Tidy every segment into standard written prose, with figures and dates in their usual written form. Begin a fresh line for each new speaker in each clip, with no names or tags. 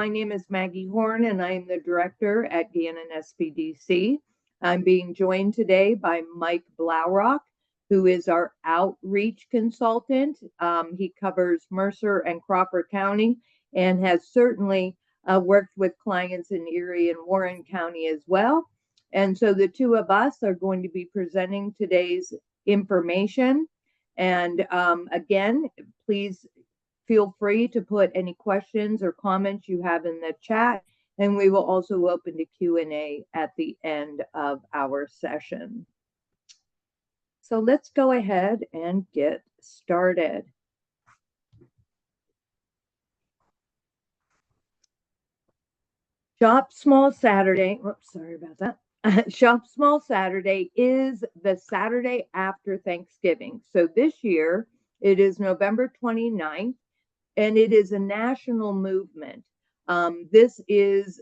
My name is Maggie Horn, and I am the director at Gannon SBDC. I'm being joined today by Mike Blaurock, who is our outreach consultant. He covers Mercer and Crawford County and has certainly worked with clients in Erie and Warren County as well. And so the two of us are going to be presenting today's information. And again, please feel free to put any questions or comments you have in the chat, and we will also open to Q&A at the end of our session. So let's go ahead and get started. Shop Small Saturday, oops, sorry about that. Shop Small Saturday is the Saturday after Thanksgiving. So this year it is November 29th. And it is a national movement. This was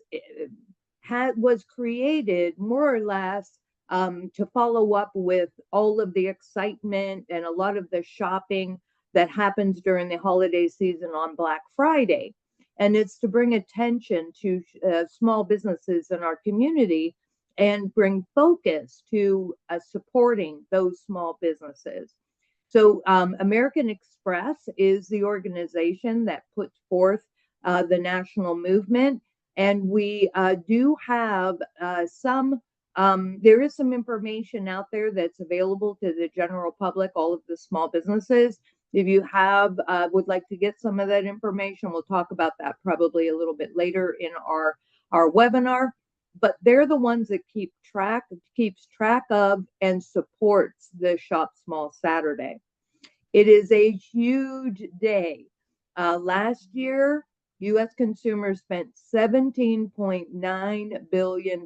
created more or less to follow up with all of the excitement and a lot of the shopping that happens during the holiday season on Black Friday. And it's to bring attention to small businesses in our community and bring focus to supporting those small businesses. So American Express is the organization that puts forth the national movement. And we do have there is some information out there that's available to the general public, all of the small businesses. If you would like to get some of that information, we'll talk about that probably a little bit later in our webinar. But they're the ones that keeps track of and supports the Shop Small Saturday. It is a huge day. Last year, U.S. consumers spent $17.9 billion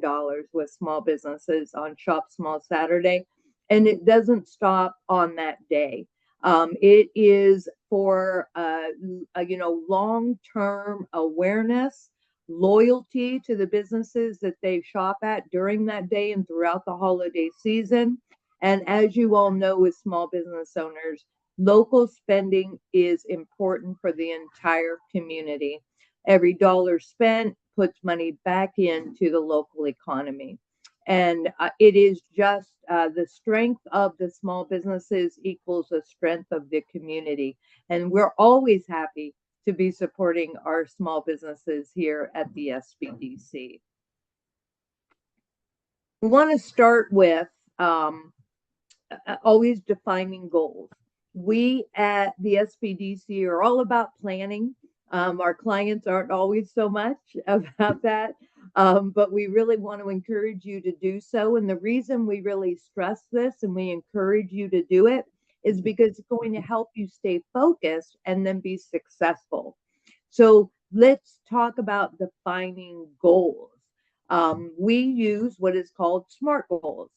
with small businesses on Shop Small Saturday, and it doesn't stop on that day. It is for long-term awareness, loyalty to the businesses that they shop at during that day and throughout the holiday season. And as you all know, as small business owners, local spending is important for the entire community. Every dollar spent puts money back into the local economy. And it is just the strength of the small businesses equals the strength of the community. And we're always happy to be supporting our small businesses here at the SBDC. We want to start with always defining goals. We at the SBDC are all about planning. Our clients aren't always so much about that, but we really want to encourage you to do so. And the reason we really stress this and we encourage you to do it is because it's going to help you stay focused and then be successful. So let's talk about defining goals. We use what is called SMART goals.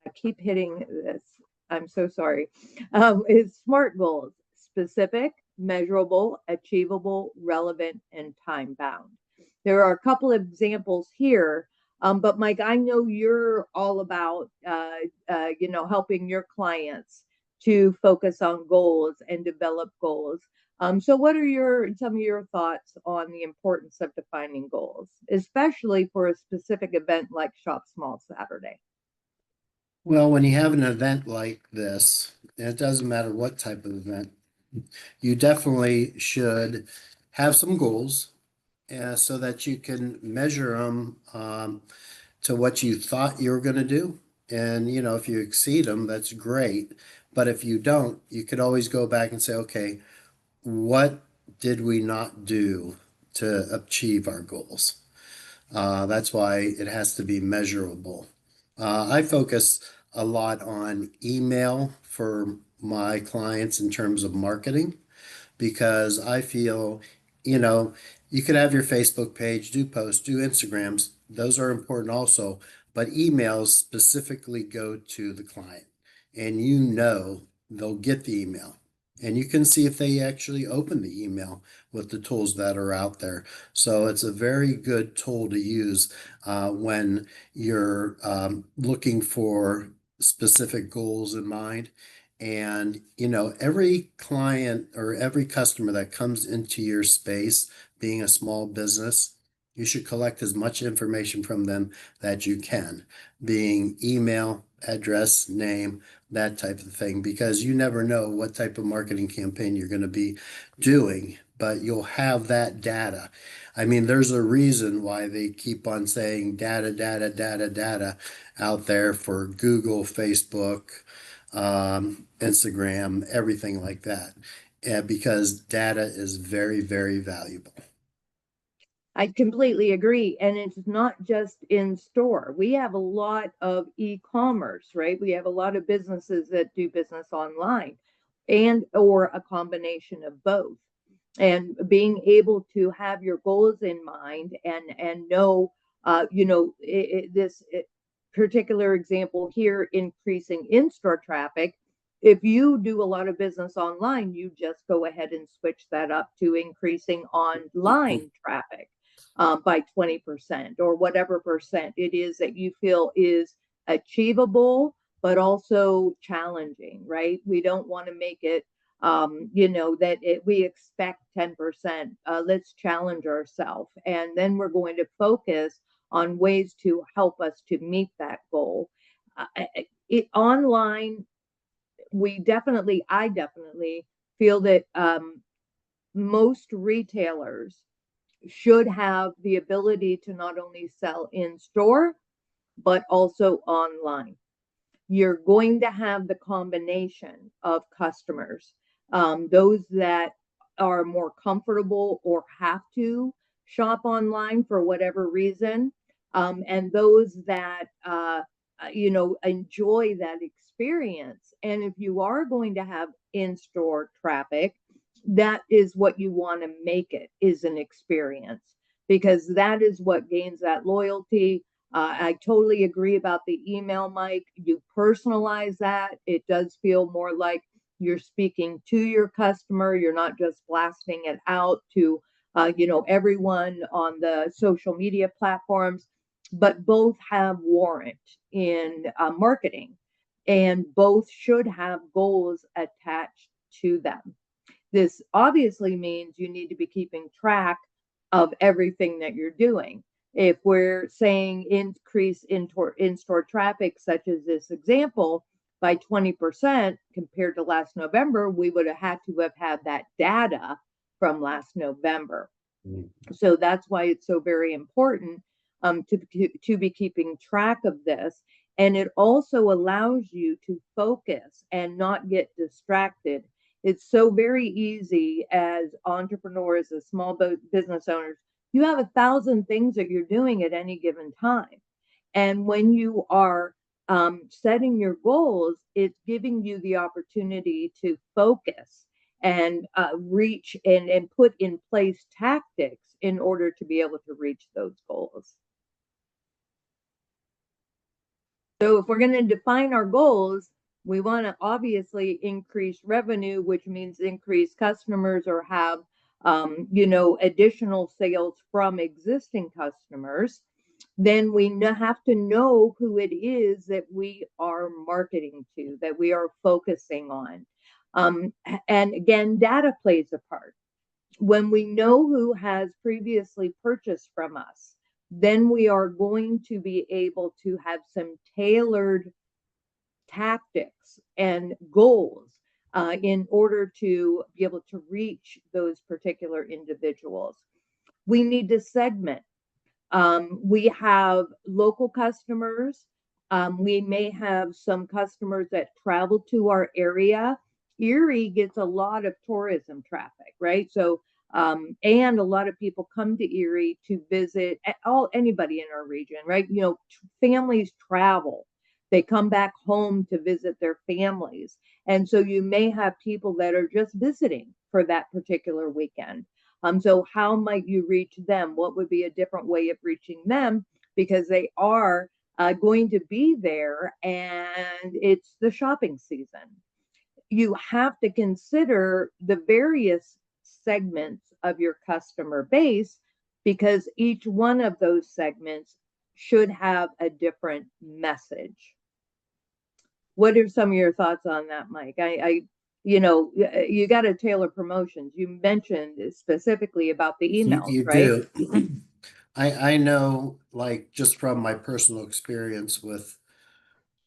I keep hitting this. I'm so sorry. It's SMART goals: specific, measurable, achievable, relevant, and time bound. There are a couple of examples here, but Mike, I know you're all about helping your clients to focus on goals and develop goals. So what are some of your thoughts on the importance of defining goals, especially for a specific event like Shop Small Saturday?
Well, when you have an event like this, and it doesn't matter what type of event, you definitely should have some goals so that you can measure them to what you thought you were going to do. And, if you exceed them, that's great. But if you don't, you could always go back and say, okay, what did we not do to achieve our goals? That's why it has to be measurable. I focus a lot on email for my clients in terms of marketing, because I feel, you could have your Facebook page, do posts, do Instagrams. Those are important also, but emails specifically go to the client, and they'll get the email. And you can see if they actually open the email with the tools that are out there. So it's a very good tool to use when you're looking for specific goals in mind. And, every client or every customer that comes into your space, being a small business, you should collect as much information from them that you can, being email, address, name, that type of thing, because you never know what type of marketing campaign you're going to be doing, but you'll have that data. I mean, there's a reason why they keep on saying data, data, data, data out there for Google, Facebook, Instagram, everything like that. Because data is very, very valuable.
I completely agree. And it's not just in store. We have a lot of e-commerce, right? We have a lot of businesses that do business online and or a combination of both. And being able to have your goals in mind and know, this particular example here, increasing in-store traffic. If you do a lot of business online, you just go ahead and switch that up to increasing online traffic by 20% or whatever percent it is that you feel is achievable, but also challenging, right? We don't want to make it, we expect 10%. Let's challenge ourselves. And then we're going to focus on ways to help us to meet that goal. Online, I definitely feel that most retailers should have the ability to not only sell in store, but also online. You're going to have the combination of customers, those that are more comfortable or have to shop online for whatever reason, and those that enjoy that experience. And if you are going to have in-store traffic, that is what you want to make it, is an experience, because that is what gains that loyalty. I totally agree about the email, Mike. You personalize that. It does feel more like you're speaking to your customer. You're not just blasting it out to, everyone on the social media platforms, but both have warrant in marketing, and both should have goals attached to them. This obviously means you need to be keeping track of everything that you're doing. If we're saying increase in-store traffic, such as this example, by 20% compared to last November, we would have had to have had that data from last November. So that's why it's so very important to be keeping track of this. And it also allows you to focus and not get distracted. It's so very easy as entrepreneurs, as small business owners. You have 1,000 things that you're doing at any given time. And when you are setting your goals, it's giving you the opportunity to focus and reach and put in place tactics in order to be able to reach those goals. So if we're going to define our goals, we want to obviously increase revenue, which means increase customers or have, additional sales from existing customers. Then we have to know who it is that we are marketing to, that we are focusing on. And again, data plays a part. When we know who has previously purchased from us, then we are going to be able to have some tailored tactics and goals in order to be able to reach those particular individuals. We need to segment. We have local customers. We may have some customers that travel to our area. Erie gets a lot of tourism traffic, right? So, and a lot of people come to Erie to visit anybody in our region, right? Families travel. They come back home to visit their families. And so you may have people that are just visiting for that particular weekend. So how might you reach them? What would be a different way of reaching them? Because they are going to be there and it's the shopping season. You have to consider the various segments of your customer base, because each one of those segments should have a different message. What are some of your thoughts on that, Mike? I you got to tailor promotions. You mentioned specifically about the emails,
You
right?
do. I know, like, just from my personal experience with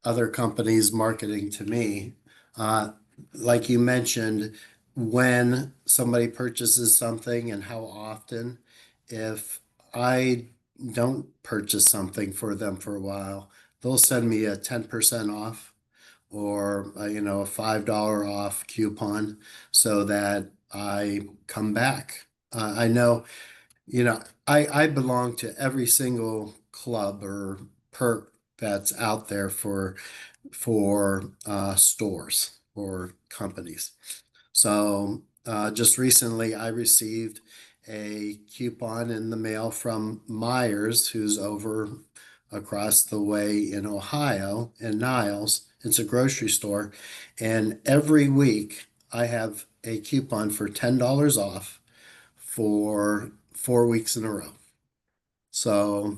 other companies marketing to me, uh, like you mentioned, when somebody purchases something and how often, if I don't purchase something for them for a while, they'll send me a 10% off or a $5 off coupon so that I come back. I know, I belong to every single club or perk that's out there for stores or companies. So just recently, I received a coupon in the mail from Myers, who's over across the way in Ohio, in Niles. It's a grocery store. And every week, I have a coupon for $10 off for 4 weeks in a row. So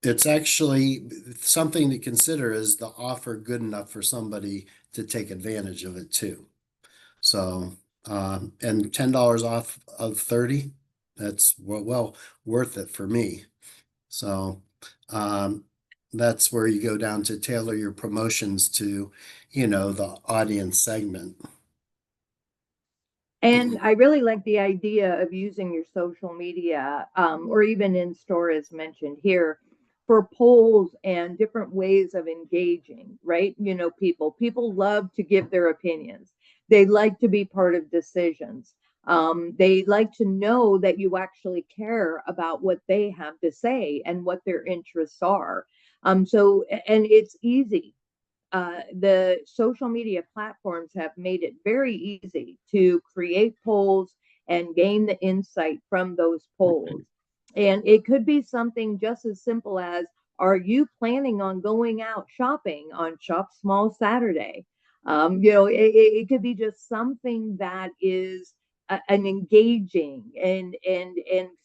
it's actually something to consider. Is the offer good enough for somebody to take advantage of it too? So, and $10 off of 30, that's well worth it for me. So, um, that's where you go down to tailor your promotions to, the audience segment.
And I really like the idea of using your social media, or even in store, as mentioned here, for polls and different ways of engaging, right? People love to give their opinions. They like to be part of decisions. They like to know that you actually care about what they have to say and what their interests are. And it's easy. The social media platforms have made it very easy to create polls and gain the insight from those polls. And it could be something just as simple as, are you planning on going out shopping on Shop Small Saturday? It could be just something that is an engaging and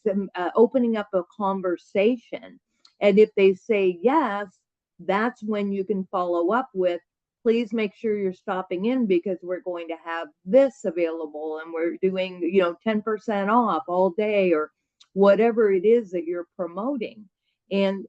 some, opening up a conversation. And if they say yes, that's when you can follow up with, please make sure you're stopping in because we're going to have this available and we're doing 10% off all day, or whatever it is that you're promoting. And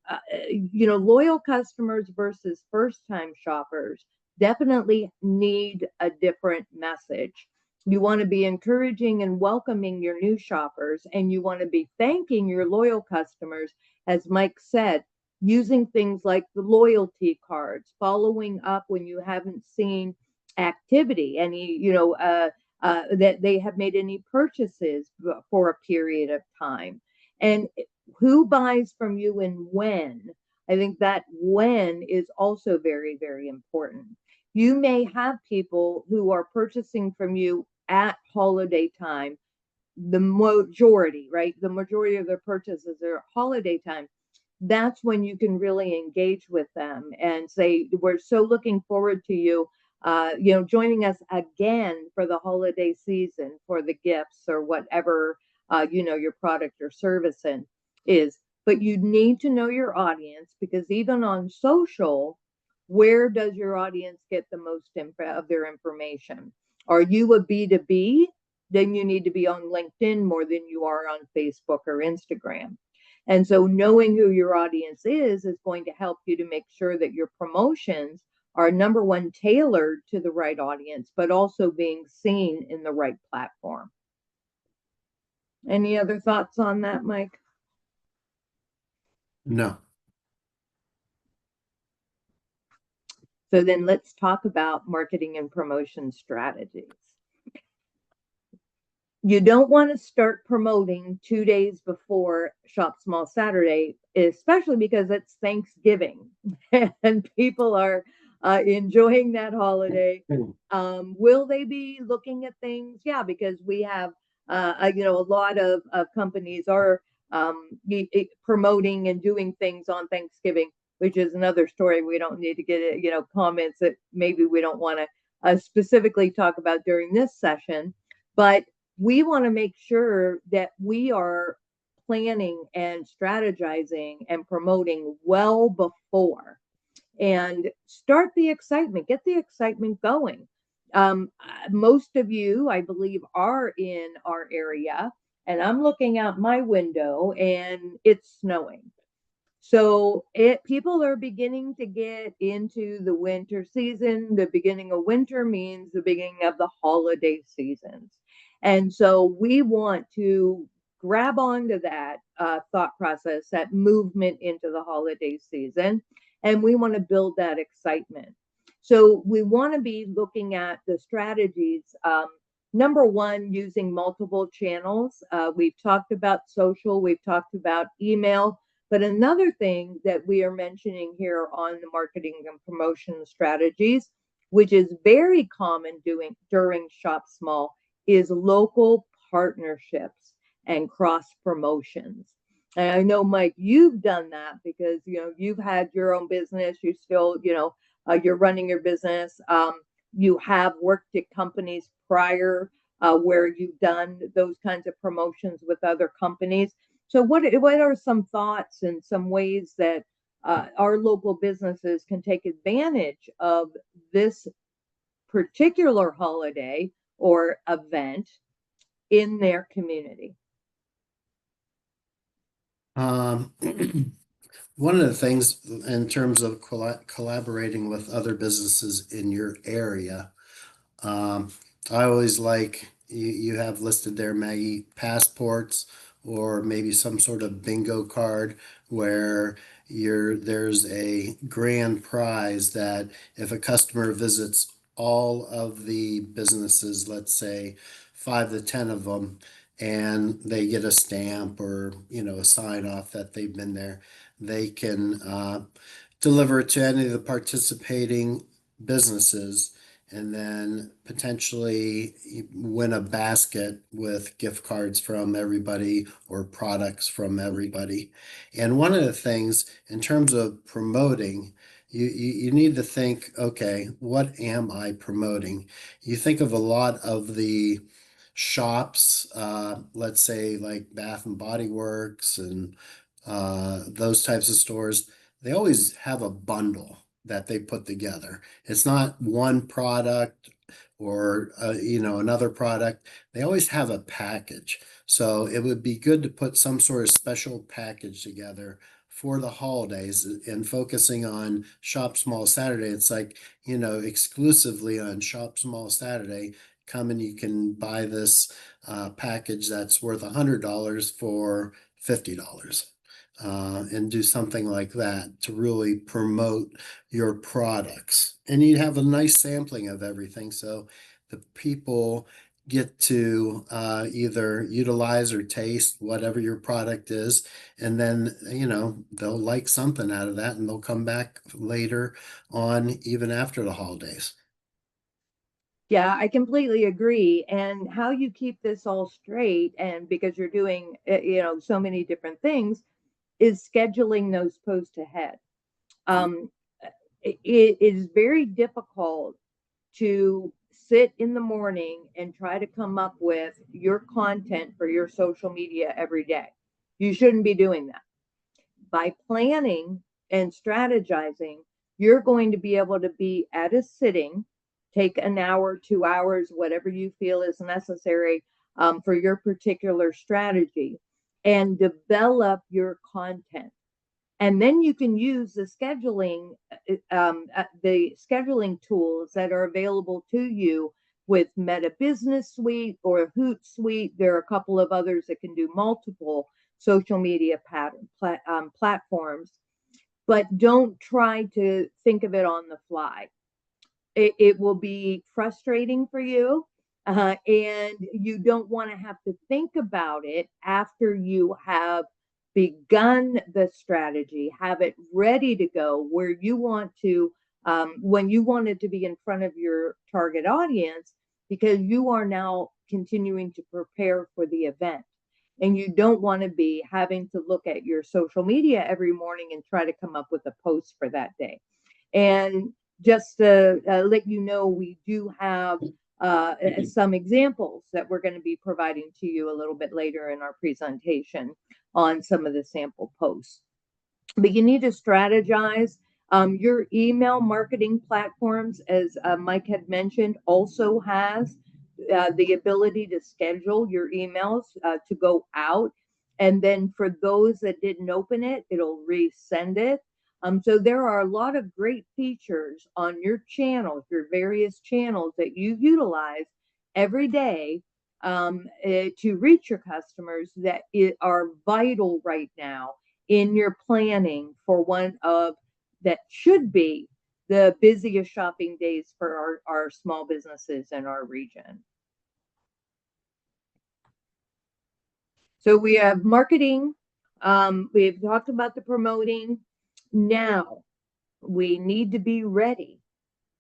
loyal customers versus first time shoppers definitely need a different message. You want to be encouraging and welcoming your new shoppers, and you want to be thanking your loyal customers, as Mike said, using things like the loyalty cards, following up when you haven't seen activity, that they have made any purchases for a period of time, and who buys from you and when. I think that when is also very, very important. You may have people who are purchasing from you at holiday time, the majority, right? The majority of their purchases are holiday time. That's when you can really engage with them and say, we're so looking forward to you, joining us again for the holiday season for the gifts or whatever, your product or service is. But you need to know your audience, because even on social, where does your audience get the most of their information? Are you a B2B? Then you need to be on LinkedIn more than you are on Facebook or Instagram. And so knowing who your audience is going to help you to make sure that your promotions are, number one, tailored to the right audience, but also being seen in the right platform. Any other thoughts on that, Mike?
No.
So then let's talk about marketing and promotion strategies. You don't want to start promoting 2 days before Shop Small Saturday, especially because it's Thanksgiving and people are enjoying that holiday. Will they be looking at things? Yeah, because we have, a lot of companies are promoting and doing things on Thanksgiving, which is another story. We don't need to get, comments that maybe we don't want to specifically talk about during this session. But we want to make sure that we are planning and strategizing and promoting well before, and start the excitement, get the excitement going. Most of you, I believe, are in our area, and I'm looking out my window and it's snowing. So people are beginning to get into the winter season. The beginning of winter means the beginning of the holiday seasons. And so we want to grab onto that thought process, that movement into the holiday season, and we want to build that excitement. So we want to be looking at the strategies. Number one, using multiple channels. We've talked about social, we've talked about email, but another thing that we are mentioning here on the marketing and promotion strategies, which is very common doing during Shop Small, is local partnerships and cross promotions. And I know, Mike, you've done that because you've had your own business. You still, you're running your business. You have worked at companies prior where you've done those kinds of promotions with other companies. So, what are some thoughts and some ways that our local businesses can take advantage of this particular holiday or event in their community?
Um, one of the things in terms of collaborating with other businesses in your area, um, I always like you have listed there, Maggie, passports or maybe some sort of bingo card where there's a grand prize that if a customer visits all of the businesses, let's say 5 to 10 of them, and they get a stamp or a sign off that they've been there, they can deliver it to any of the participating businesses and then potentially win a basket with gift cards from everybody or products from everybody. And one of the things in terms of promoting, you need to think, okay, what am I promoting? You think of a lot of the shops, let's say like Bath and Body Works and those types of stores, they always have a bundle that they put together. It's not one product or another product. They always have a package. So it would be good to put some sort of special package together for the holidays and focusing on Shop Small Saturday. It's like, exclusively on Shop Small Saturday, come and you can buy this package that's worth $100 for $50. And do something like that to really promote your products. And you have a nice sampling of everything. So the people get to either utilize or taste whatever your product is. And then, they'll like something out of that and they'll come back later on, even after the holidays.
Yeah, I completely agree. And how you keep this all straight, and because you're doing, so many different things, is scheduling those posts ahead. Um, it is very difficult to sit in the morning and try to come up with your content for your social media every day. You shouldn't be doing that. By planning and strategizing, you're going to be able to be at a sitting, take an hour, 2 hours, whatever you feel is necessary for your particular strategy, and develop your content. And then you can use the scheduling tools that are available to you with Meta Business Suite or Hootsuite. There are a couple of others that can do multiple social media platforms, but don't try to think of it on the fly. It will be frustrating for you. And you don't want to have to think about it after you have begun the strategy, have it ready to go where you want to, when you want it to be in front of your target audience, because you are now continuing to prepare for the event. And you don't want to be having to look at your social media every morning and try to come up with a post for that day. And just to let you know, we do have some examples that we're going to be providing to you a little bit later in our presentation on some of the sample posts. But you need to strategize. Your email marketing platforms, as Mike had mentioned, also has the ability to schedule your emails to go out. And then for those that didn't open it, it'll resend it. So there are a lot of great features on your channels, your various channels that you utilize every day to reach your customers that are vital right now in your planning for one of that should be the busiest shopping days for our small businesses in our region. So we have marketing. We've talked about the promoting. Now we need to be ready.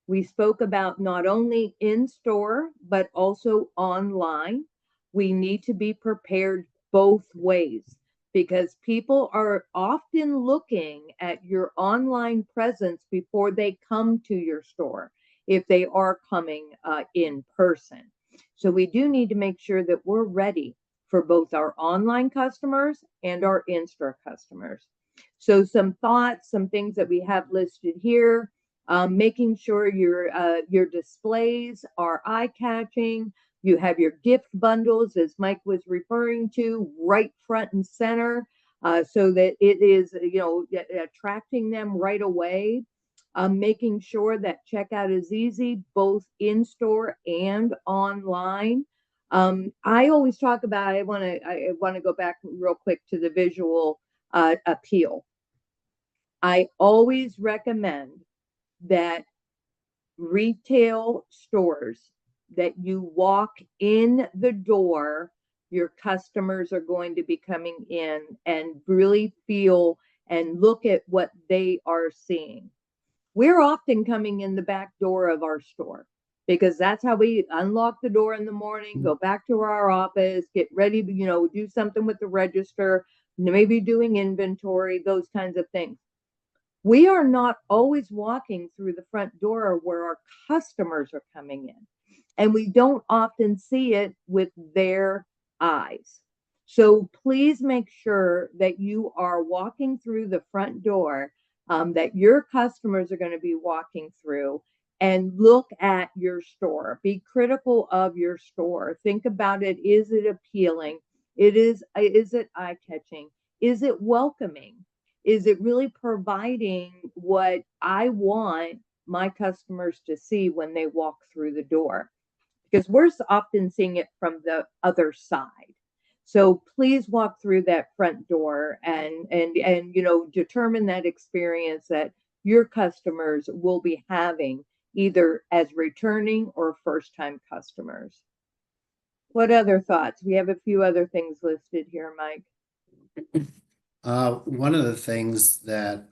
We spoke about not only in store, but also online. We need to be prepared both ways because people are often looking at your online presence before they come to your store if they are coming in person. So we do need to make sure that we're ready for both our online customers and our in-store customers. So some thoughts, some things that we have listed here, making sure your displays are eye-catching. You have your gift bundles, as Mike was referring to, right front and center, so that it is attracting them right away. Making sure that checkout is easy, both in store and online. I always talk about. I want to go back real quick to the visual appeal. I always recommend that retail stores that you walk in the door, your customers are going to be coming in and really feel and look at what they are seeing. We're often coming in the back door of our store because that's how we unlock the door in the morning, go back to our office, get ready to, do something with the register, maybe doing inventory, those kinds of things. We are not always walking through the front door where our customers are coming in, and we don't often see it with their eyes. So please make sure that you are walking through the front door that your customers are going to be walking through, and look at your store. Be critical of your store. Think about it. Is it appealing? Is it eye-catching? Is it welcoming? Is it really providing what I want my customers to see when they walk through the door? Because we're often seeing it from the other side. So please walk through that front door and determine that experience that your customers will be having either as returning or first time customers. What other thoughts? We have a few other things listed here, Mike.
One of the things that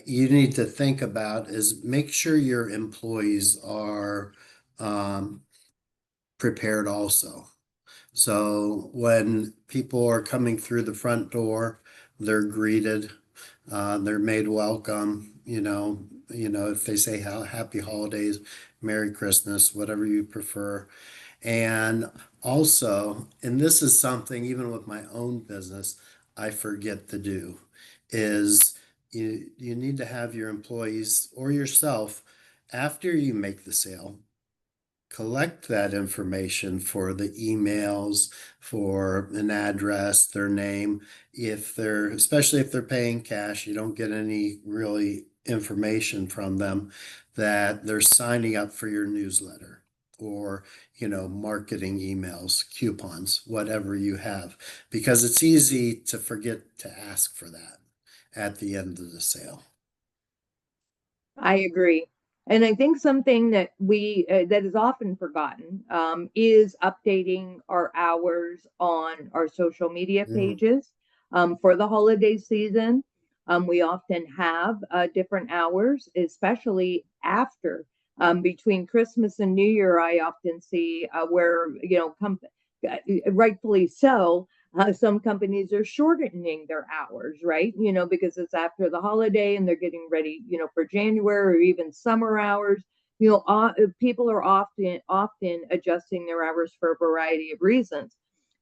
you need to think about is make sure your employees are prepared also. So when people are coming through the front door, they're greeted, they're made welcome, if they say happy holidays, Merry Christmas, whatever you prefer. And also, and this is something even with my own business, I forget to do, is you need to have your employees or yourself, after you make the sale, collect that information for the emails, for an address, their name. Especially if they're paying cash, you don't get any really information from them that they're signing up for your newsletter or, marketing emails, coupons, whatever you have, because it's easy to forget to ask for that at the end of the sale.
I agree. And I think something that that is often forgotten is updating our hours on our social media
Mhm.
pages for the holiday season. We often have different hours, especially after between Christmas and New Year. I often see where rightfully so, some companies are shortening their hours, right? Because it's after the holiday and they're getting ready, for January or even summer hours. People are often adjusting their hours for a variety of reasons.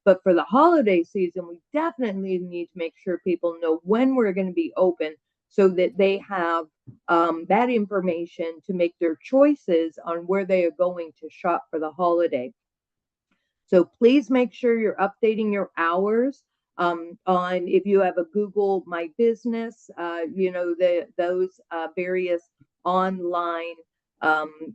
But for the holiday season, we definitely need to make sure people know when we're going to be open so that they have that information to make their choices on where they are going to shop for the holiday. So please make sure you're updating your hours on if you have a Google My Business, those various online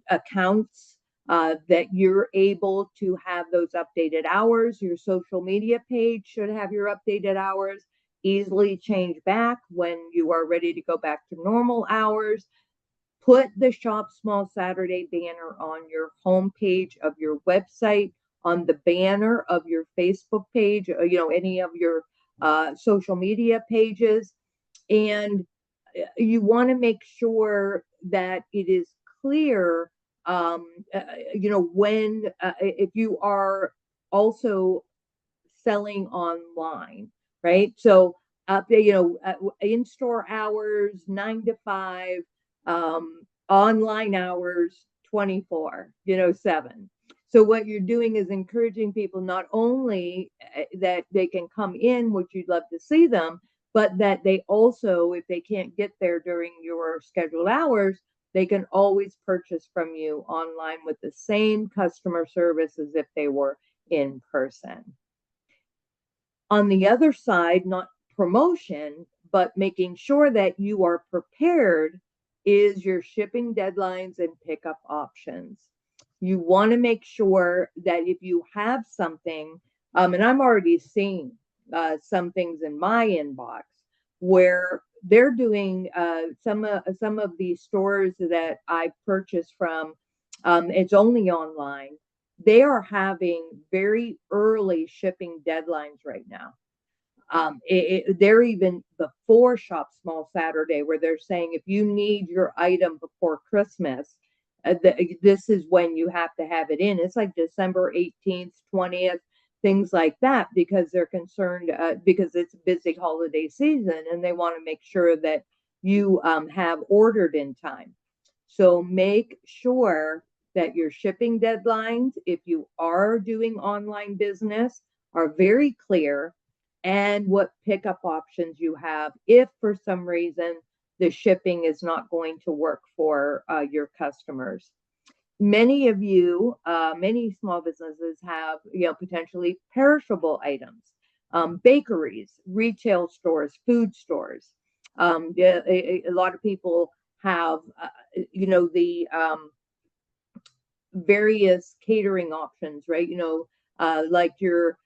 accounts that you're able to have those updated hours. Your social media page should have your updated hours. Easily change back when you are ready to go back to normal hours. Put the Shop Small Saturday banner on your homepage of your website, on the banner of your Facebook page, any of your social media pages. And you want to make sure that it is clear, when, if you are also selling online, right? So, in-store hours 9 to 5, online hours 24/7. So what you're doing is encouraging people not only that they can come in, which you'd love to see them, but that they also, if they can't get there during your scheduled hours, they can always purchase from you online with the same customer service as if they were in person. On the other side, not promotion, but making sure that you are prepared is your shipping deadlines and pickup options. You want to make sure that if you have something, and I'm already seeing some things in my inbox where they're doing some of these stores that I purchase from. It's only online. They are having very early shipping deadlines right now. They're even before Shop Small Saturday, where they're saying if you need your item before Christmas, this is when you have to have it in. It's like December 18th, 20th, things like that, because they're concerned because it's a busy holiday season and they want to make sure that you have ordered in time. So make sure that your shipping deadlines, if you are doing online business, are very clear, and what pickup options you have if for some reason the shipping is not going to work for your customers. Many of you, many small businesses have, potentially perishable items, bakeries, retail stores, food stores. A lot of people have, the various catering options, right? Like your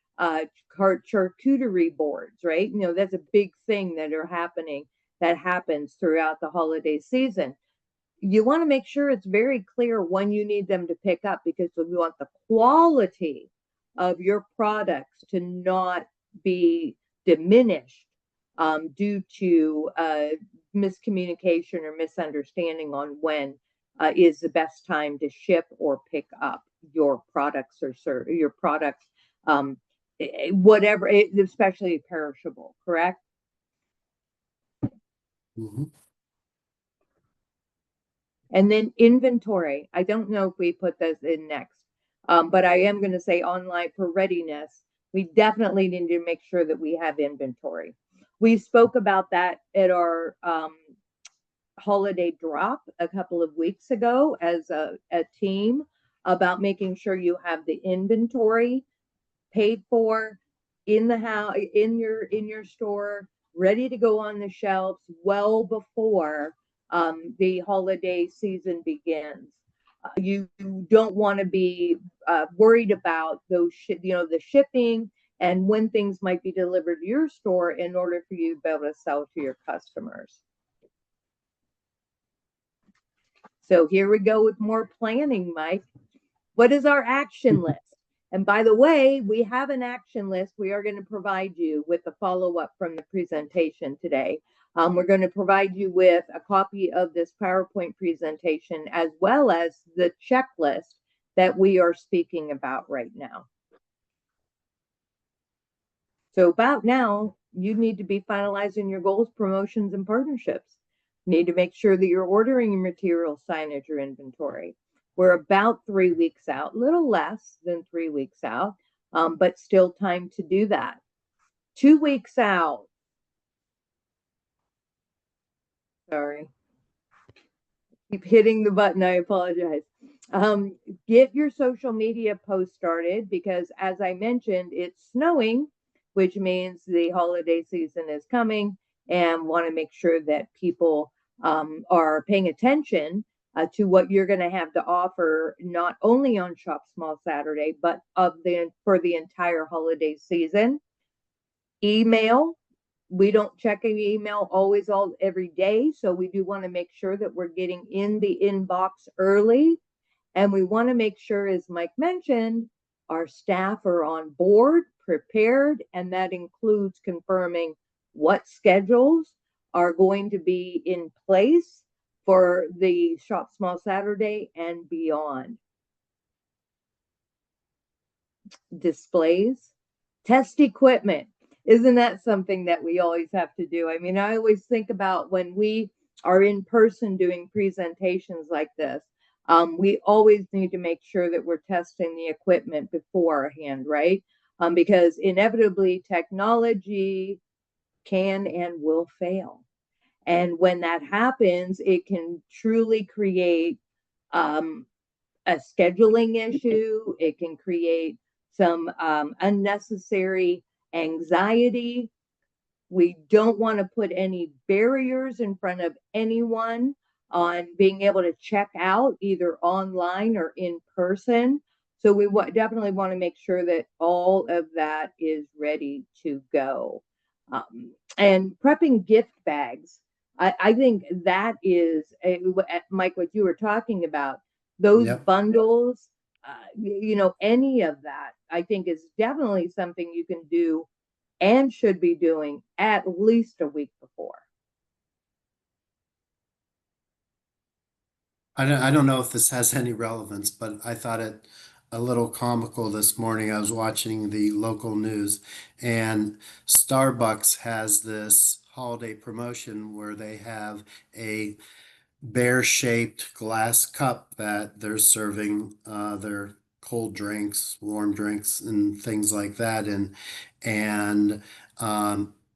charcuterie boards, right? That's a big thing that happens throughout the holiday season. You want to make sure it's very clear when you need them to pick up, because we want the quality of your products to not be diminished due to miscommunication or misunderstanding on when is the best time to ship or pick up your products or your products, whatever, especially perishable, correct?
Mhm.
And then inventory. I don't know if we put this in next, but I am going to say online for readiness. We definitely need to make sure that we have inventory. We spoke about that at our holiday drop a couple of weeks ago as a team, about making sure you have the inventory paid for in the house, in your store, ready to go on the shelves well before the holiday season begins. You don't want to be worried about the shipping and when things might be delivered to your store in order for you to be able to sell to your customers. So here we go with more planning, Mike. What is our action list? And by the way, we have an action list. We are going to provide you with the follow-up from the presentation today. We're going to provide you with a copy of this PowerPoint presentation as well as the checklist that we are speaking about right now. So about now, you need to be finalizing your goals, promotions, and partnerships. You need to make sure that you're ordering your material, signage, or inventory. We're about 3 weeks out, a little less than 3 weeks out, but still time to do that. 2 weeks out, Sorry. Keep hitting the button. I apologize. Um, get your social media post started because, as I mentioned, it's snowing, which means the holiday season is coming, and want to make sure that people are paying attention to what you're going to have to offer, not only on Shop Small Saturday, but for the entire holiday season. Email, we don't check an email always all every day, so we do want to make sure that we're getting in the inbox early, and we want to make sure, as Mike mentioned, our staff are on board, prepared, and that includes confirming what schedules are going to be in place for the Shop Small Saturday and beyond. Displays, test equipment. Isn't that something that we always have to do? I mean, I always think about when we are in person doing presentations like this, we always need to make sure that we're testing the equipment beforehand, right? Because inevitably technology can and will fail. And when that happens, it can truly create um, a scheduling issue. It can create some unnecessary anxiety. We don't want to put any barriers in front of anyone on being able to check out either online or in person. So we definitely want to make sure that all of that is ready to go. And prepping gift bags. I think that is, Mike, what you were talking about, those
Yep.
bundles, any of that, I think is definitely something you can do and should be doing at least a week before.
I don't know if this has any relevance, but I thought it a little comical this morning. I was watching the local news, and Starbucks has this holiday promotion where they have a bear-shaped glass cup that they're serving their cold drinks, warm drinks, and things like that in, and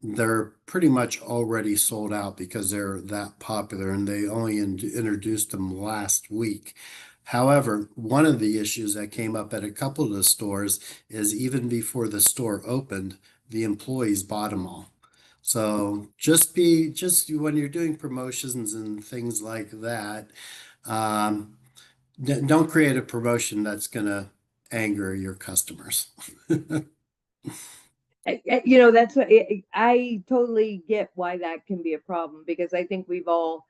they're pretty much already sold out because they're that popular, and they only introduced them last week. However, one of the issues that came up at a couple of the stores is even before the store opened, the employees bought them all. So just when you're doing promotions and things like that, um, don't create a promotion that's gonna anger your customers.
That's what I totally get why that can be a problem because I think we've all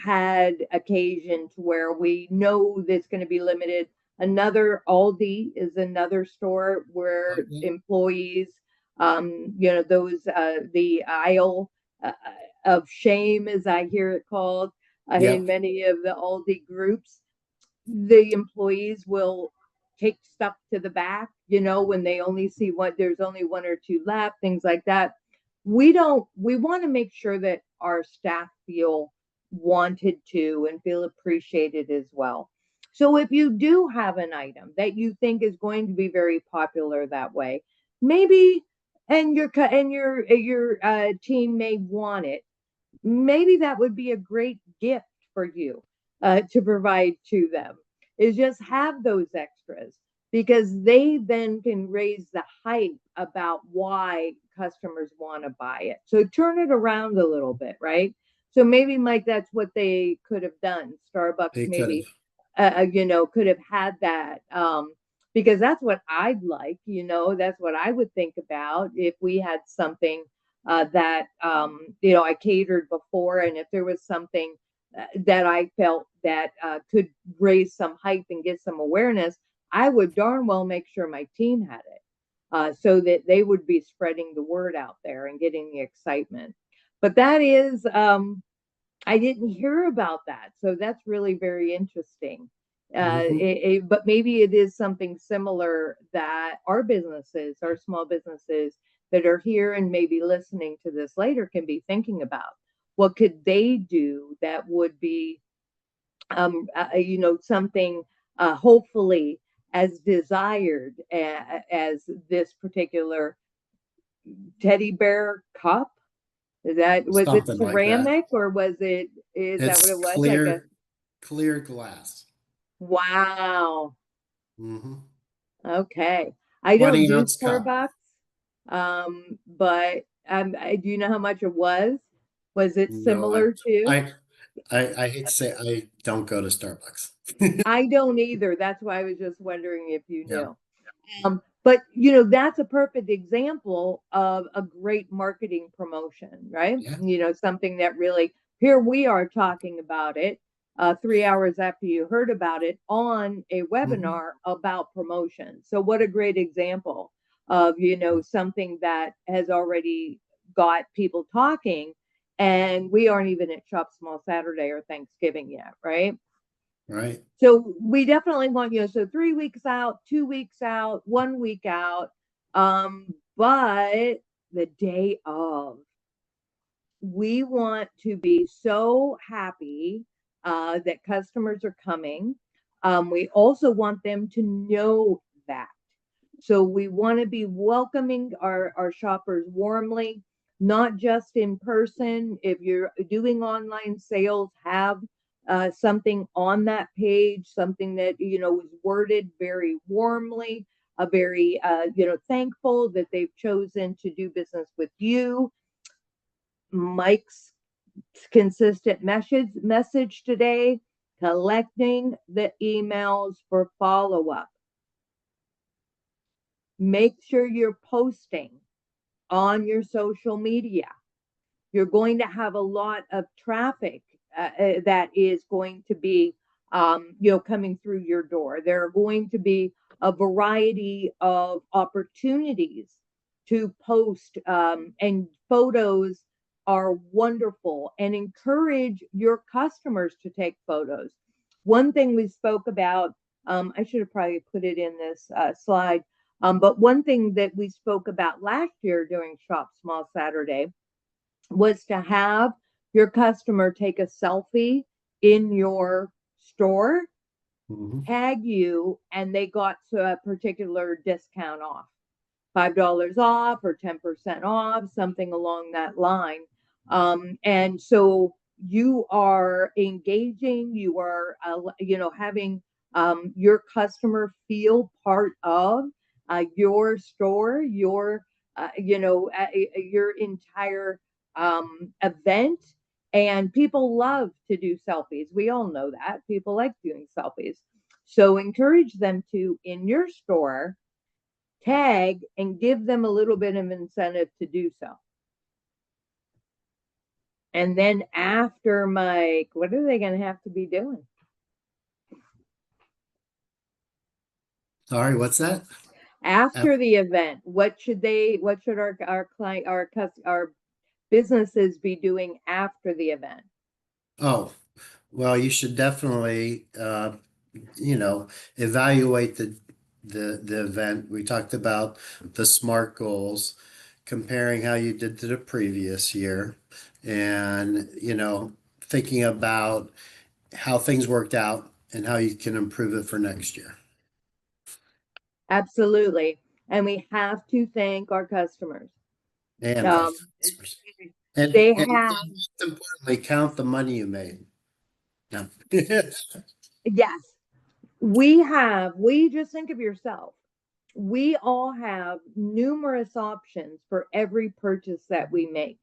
had occasion to where we know that's going to be limited. Another Aldi is another store where
Okay.
employees, those the aisle of shame, as I hear it called, in
Yep.
many of the Aldi groups, the employees will take stuff to the back, when they only see what there's only one or two left, things like that. We want to make sure that our staff feel wanted to and feel appreciated as well. So if you do have an item that you think is going to be very popular that way, maybe and your team may want it, maybe that would be a great gift for you to provide to them, is just have those extras because they then can raise the hype about why customers want to buy it. So turn it around a little bit, right? So maybe, Mike, that's what they could have done. Starbucks
They could
maybe
have.
could have had that, because that's what I'd like. That's what I would think about if we had something that I catered before, and if there was something that I felt that could raise some hype and get some awareness, I would darn well make sure my team had it, so that they would be spreading the word out there and getting the excitement. But that is I didn't hear about that. So that's really very interesting.
Mhm.
But maybe it is something similar that our businesses, our small businesses that are here and maybe listening to this later can be thinking about. What could they do that would be, something hopefully as desired as this particular teddy bear cup? Was it
something like that.
ceramic or is that what
It's
it was? Like a,
clear glass.
wow.
Hmm.
Okay. I don't
20
do
ounce cup.
Starbucks, but do you know how much it was? Was it
No,
similar to?
I hate to say I don't go to Starbucks.
I don't either. That's why I was just wondering if you
Yeah,
knew. But that's a perfect example of a great marketing promotion, right?
yeah.
Something that really, here we are talking about it 3 hours after you heard about it on a
Hmm.
webinar about promotion. So what a great example of, something that has already got people talking, and we aren't even at Shop Small Saturday or Thanksgiving yet, right?
Right.
So we definitely want, so 3 weeks out, 2 weeks out, 1 week out. But the day of, we want to be so happy that customers are coming. We also want them to know that. So we want to be welcoming our shoppers warmly, not just in person. If you're doing online sales, have something on that page, something that is worded very warmly, very thankful that they've chosen to do business with you. Mike's consistent message today: collecting the emails for follow up. Make sure you're posting on your social media. You're going to have a lot of traffic that is going to be, coming through your door. There are going to be a variety of opportunities to post, and photos are wonderful, and encourage your customers to take photos. One thing we spoke about, I should have probably put it in this slide, but one thing that we spoke about last year during Shop Small Saturday was to have your customer take a selfie in your store,
Hmm.
tag you, and they got a particular discount off, $5 off or 10% off, something along that line. And so you are engaging, you are, having your customer feel part of your store, your entire event. And people love to do selfies. We all know that. People like doing selfies. So encourage them to, in your store, tag and give them a little bit of incentive to do so. And then after, Mike, what are they going to have to be doing?
Sorry, what's that?
After the event, what should our client, our businesses be doing after the event?
Oh, well, you should definitely, evaluate the event. We talked about the SMART goals, comparing how you did to the previous year, and thinking about how things worked out and how you can improve it for next year.
Absolutely. And we have to thank our customers.
And thank
Um,
the customers. And
they
and
have,
most importantly, count the money you made. No.
yes, we just think of yourself. We all have numerous options for every purchase that we make,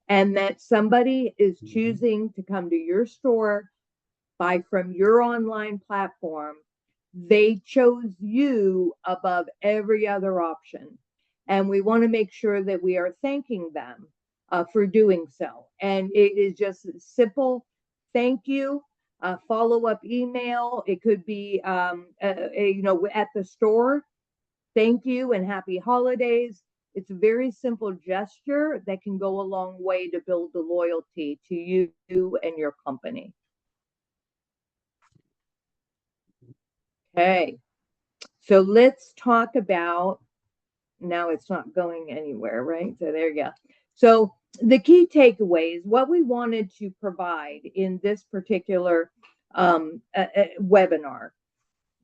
and that somebody is
Mhm.
choosing to come to your store, buy from your online platform. They chose you above every other option. And we want to make sure that we are thanking them for doing so. And it is just a simple thank you, follow up email. It could be, at the store, thank you and happy holidays. It's a very simple gesture that can go a long way to build the loyalty to you and your company. Okay, so let's talk about, now it's not going anywhere, right? So there you go. So the key takeaways, what we wanted to provide in this particular webinar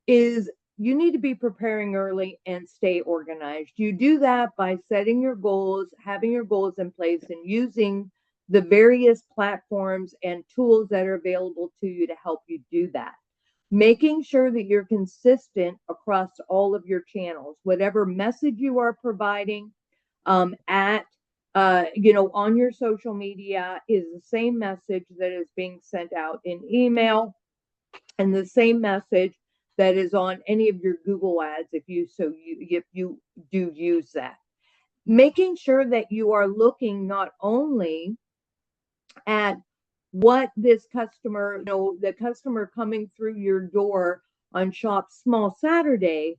is you need to be preparing early and stay organized. You do that by setting your goals, having your goals in place, and using the various platforms and tools that are available to you to help you do that. Making sure that you're consistent across all of your channels, whatever message you are providing at on your social media is the same message that is being sent out in email, and the same message that is on any of your Google ads if you do use that. Making sure that you are looking not only at what this customer, the customer coming through your door on Shop Small Saturday,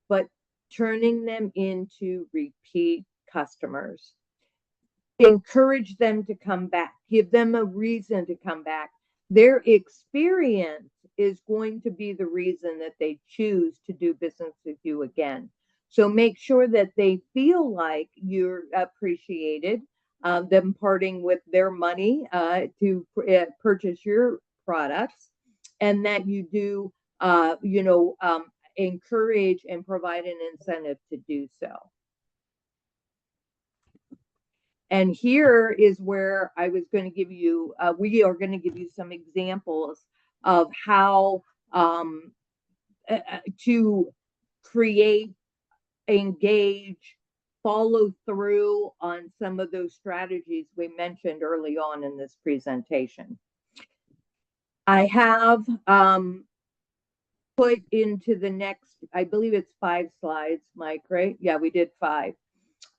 but turning them into repeat customers. Encourage them to come back, give them a reason to come back. Their experience is going to be the reason that they choose to do business with you again. So make sure that they feel like you're appreciated, them parting with their money to purchase your products, and that you do, encourage and provide an incentive to do so. And here is where I was going to give you, we are going to give you some examples of how to create, engage, follow through on some of those strategies we mentioned early on in this presentation. I have put into the next, I believe it's 5 slides, Mike, right? Yeah, we did 5.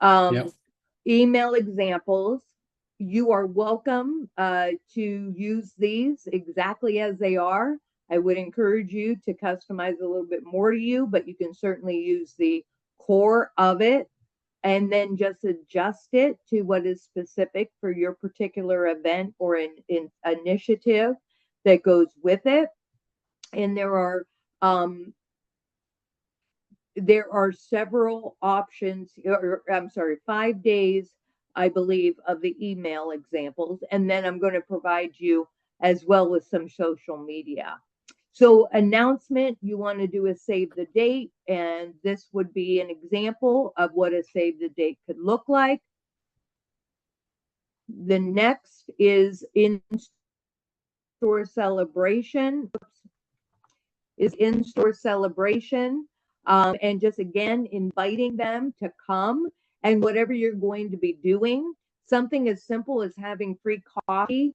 Yep.
Email examples. You are welcome to use these exactly as they are. I would encourage you to customize a little bit more to you, but you can certainly use the core of it and then just adjust it to what is specific for your particular event or an initiative that goes with it. And there are several options, or I'm sorry, 5 days, I believe, of the email examples. And then I'm going to provide you as well with some social media. So announcement, you want to do a save the date. And this would be an example of what a save the date could look like. The next is in-store celebration. And just again inviting them to come, and whatever you're going to be doing, something as simple as having free coffee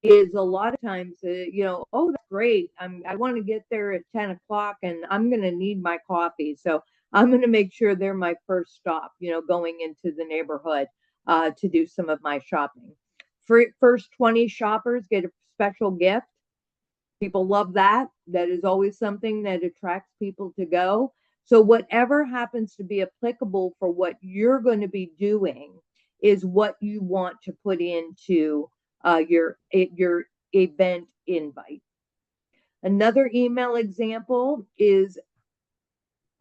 is a lot of times oh, that's great, I want to get there at 10 o'clock and I'm going to need my coffee, so I'm going to make sure they're my first stop going into the neighborhood to do some of my shopping. First 20 shoppers get a special gift. People love that. That is always something that attracts people to go. So whatever happens to be applicable for what you're going to be doing is what you want to put into your event invite. Another email example is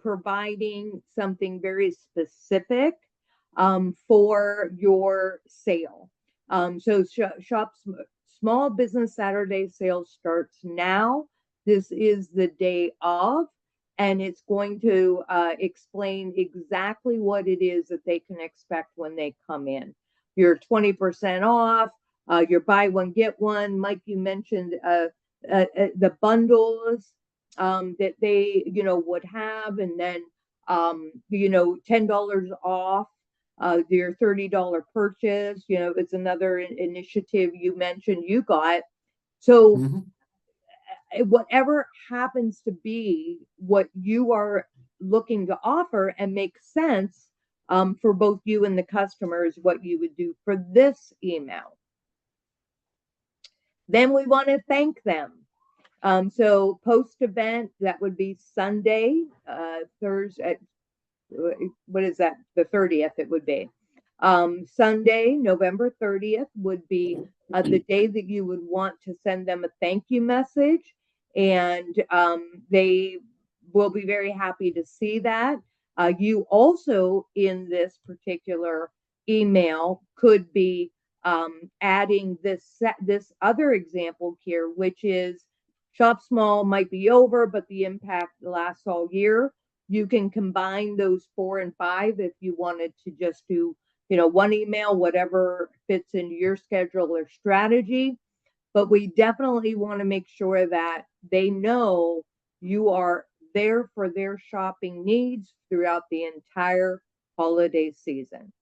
providing something very specific for your sale. So Small Business Saturday sale starts now. This is the day of, and it's going to explain exactly what it is that they can expect when they come in. You're 20% off, your buy one, get one. Mike, you mentioned the bundles that they, would have, and then, $10 off your $30 purchase. It's another initiative you mentioned you got. So whatever happens to be what you are looking to offer and make sense for both you and the customers, what you would do for this email. Then we want to thank them. So post event, that would be Sunday, Thursday, what is that? The 30th, it would be. Sunday, November 30th would be the day that you would want to send them a thank you message. And they will be very happy to see that. You also, in this particular email, could be adding this other example here, which is Shop Small might be over, but the impact lasts all year. You can combine those 4 and 5 if you wanted to just do, one email, whatever fits into your schedule or strategy. But we definitely want to make sure that they know you are there for their shopping needs throughout the entire holiday season.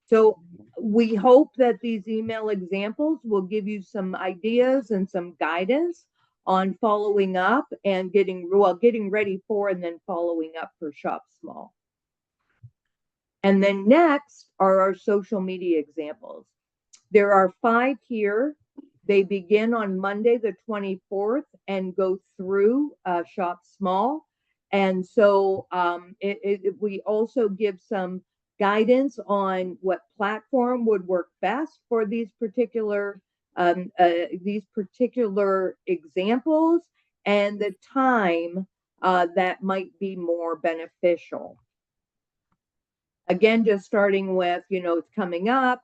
So we hope that these email examples will give you some ideas and some guidance on following up and getting ready for and then following up for Shop Small. And then next are our social media examples. There are 5 here. They begin on Monday, the 24th, and go through Shop Small. And so we also give some guidance on what platform would work best for these particular examples and the time that might be more beneficial. Again, just starting with, it's coming up.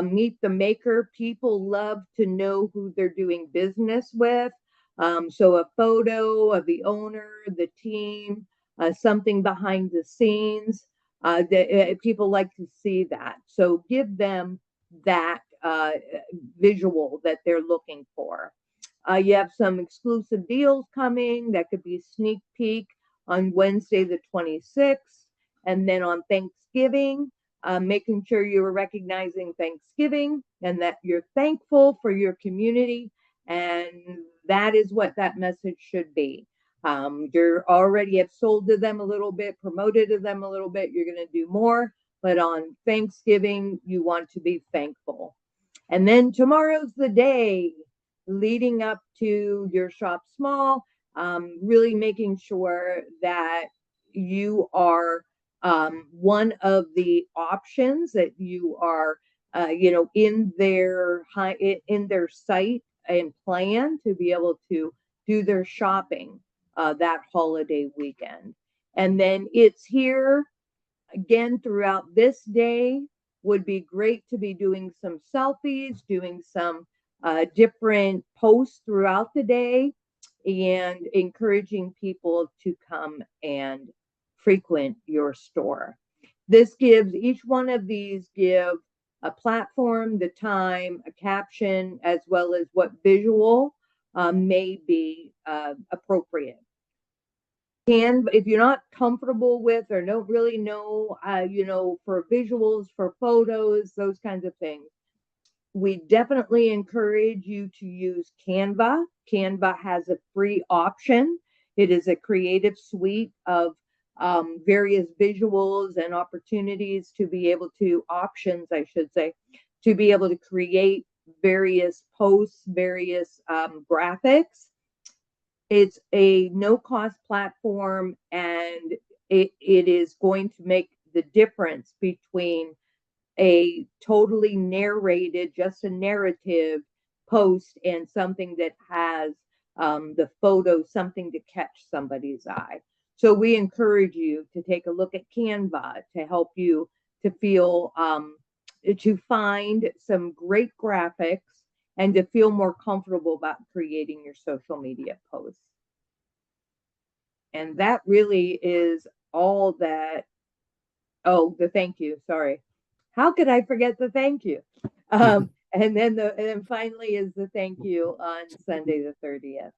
Meet the maker. People love to know who they're doing business with. So a photo of the owner, the team, something behind the scenes. People like to see that. So give them that visual that they're looking for. You have some exclusive deals coming. That could be sneak peek on Wednesday, the 26th. And then on Thanksgiving, making sure you are recognizing Thanksgiving and that you're thankful for your community. And that is what that message should be. You're already have sold to them a little bit, promoted to them a little bit. You're going to do more. But on Thanksgiving, you want to be thankful. And then tomorrow's the day leading up to your Shop Small, really making sure that you are one of the options that you are, in their site and plan to be able to do their shopping that holiday weekend. And then it's here again throughout this day. Would be great to be doing some selfies, doing some different posts throughout the day, and encouraging people to come and frequent your store. This gives each one of these give a platform, the time, a caption, as well as what visual may be appropriate. If you're not comfortable with or don't really know, for visuals, for photos, those kinds of things, we definitely encourage you to use Canva. Canva has a free option. It is a creative suite of various visuals and opportunities to be able to, options, I should say, to be able to create various posts, various graphics. It's a no-cost platform, and it is going to make the difference between a totally narrated, just a narrative post and something that has the photo, something to catch somebody's eye. So we encourage you to take a look at Canva to help you to feel, to find some great graphics and to feel more comfortable about creating your social media posts. And that really is all that. Oh, the thank you. Sorry. How could I forget the thank you? And then finally is the thank you on Sunday the 30th.